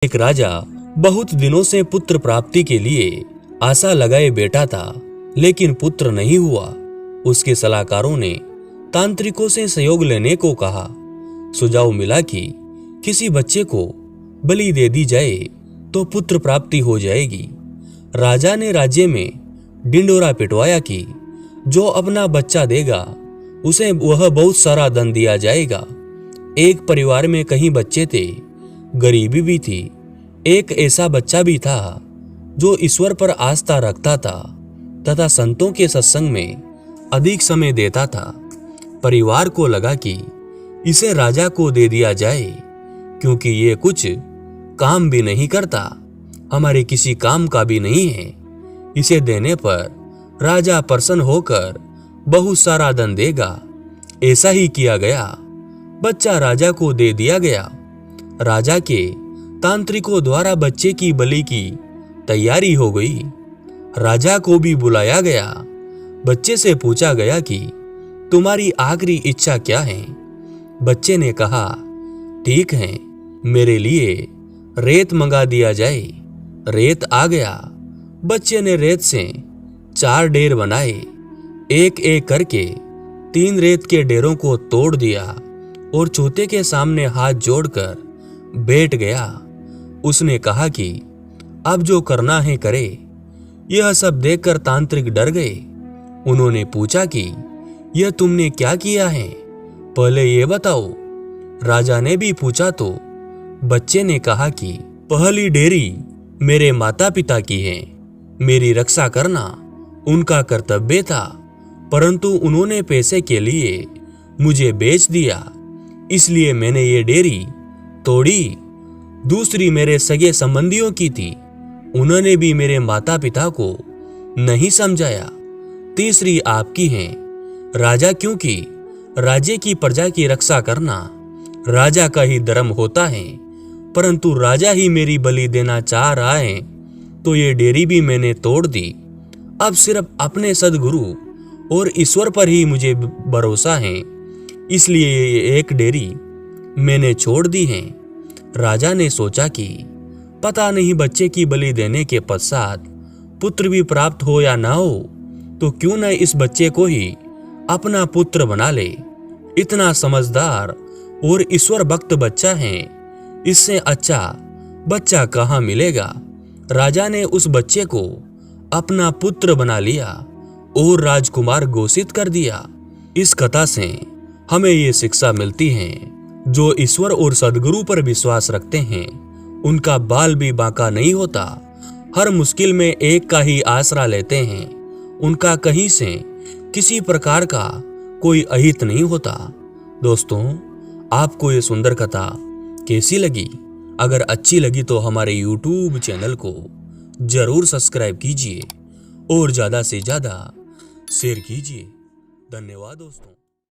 एक राजा बहुत दिनों से पुत्र प्राप्ति के लिए आशा लगाए बैठा था, लेकिन पुत्र नहीं हुआ। उसके सलाहकारों ने तांत्रिकों से सहयोग लेने को कहा। सुझाव मिला कि किसी बच्चे को बलि दे दी जाए तो पुत्र प्राप्ति हो जाएगी। राजा ने राज्य में ढिंढोरा पिटवाया कि जो अपना बच्चा देगा उसे वह बहुत सारा धन दिया जाएगा। एक परिवार में कई बच्चे थे, गरीबी भी थी। एक ऐसा बच्चा भी था जो ईश्वर पर आस्था रखता था तथा संतों के सत्संग में अधिक समय देता था। परिवार को लगा कि इसे राजा को दे दिया जाए, क्योंकि ये कुछ काम भी नहीं करता, हमारे किसी काम का भी नहीं है। इसे देने पर राजा प्रसन्न होकर बहुत सारा धन देगा। ऐसा ही किया गया। बच्चा राजा को दे दिया गया। राजा के तांत्रिकों द्वारा बच्चे की बलि की तैयारी हो गई। राजा को भी बुलाया गया। बच्चे से पूछा गया कि तुम्हारी आखिरी इच्छा क्या है। बच्चे ने कहा, ठीक है, मेरे लिए रेत मंगा दिया जाए। रेत आ गया। बच्चे ने रेत से 4 ढेर बनाए। एक एक करके 3 रेत के ढेरों को तोड़ दिया और चौथे के सामने हाथ जोड़कर बैठ गया। उसने कहा कि अब जो करना है करे। यह सब देखकर तांत्रिक डर गए। उन्होंने पूछा कि यह तुमने क्या किया है, पहले ये बताओ। राजा ने भी पूछा तो बच्चे ने कहा कि पहली डेरी मेरे माता पिता की है, मेरी रक्षा करना उनका कर्तव्य था, परंतु उन्होंने पैसे के लिए मुझे बेच दिया, इसलिए मैंने ये डेरी तोड़ी। दूसरी मेरे सगे संबंधियों की थी, उन्होंने भी मेरे माता पिता को नहीं समझाया। तीसरी आपकी है राजा, क्योंकि राज्य की प्रजा की रक्षा करना राजा का ही धर्म होता है, परंतु राजा ही मेरी बलि देना चाह रहा है तो ये डेरी भी मैंने तोड़ दी। अब सिर्फ अपने सद्गुरु और ईश्वर पर ही मुझे भरोसा है, इसलिए ये एक डेरी मैंने छोड़ दी है। राजा ने सोचा कि पता नहीं बच्चे की बलि देने के पश्चात पुत्र भी प्राप्त हो या ना हो, तो क्यों न इस बच्चे को ही अपना पुत्र बना ले। इतना समझदार और ईश्वर भक्त बच्चा है, इससे अच्छा बच्चा कहाँ मिलेगा। राजा ने उस बच्चे को अपना पुत्र बना लिया और राजकुमार घोषित कर दिया। इस कथा से हमें ये शिक्षा मिलती है, जो ईश्वर और सद्गुरु पर विश्वास रखते हैं उनका बाल भी बांका नहीं होता। हर मुश्किल में एक का ही आसरा लेते हैं, उनका कहीं से किसी प्रकार का कोई अहित नहीं होता। दोस्तों, आपको ये सुंदर कथा कैसी लगी? अगर अच्छी लगी तो हमारे YouTube चैनल को जरूर सब्सक्राइब कीजिए और ज्यादा से ज्यादा शेयर कीजिए। धन्यवाद दोस्तों।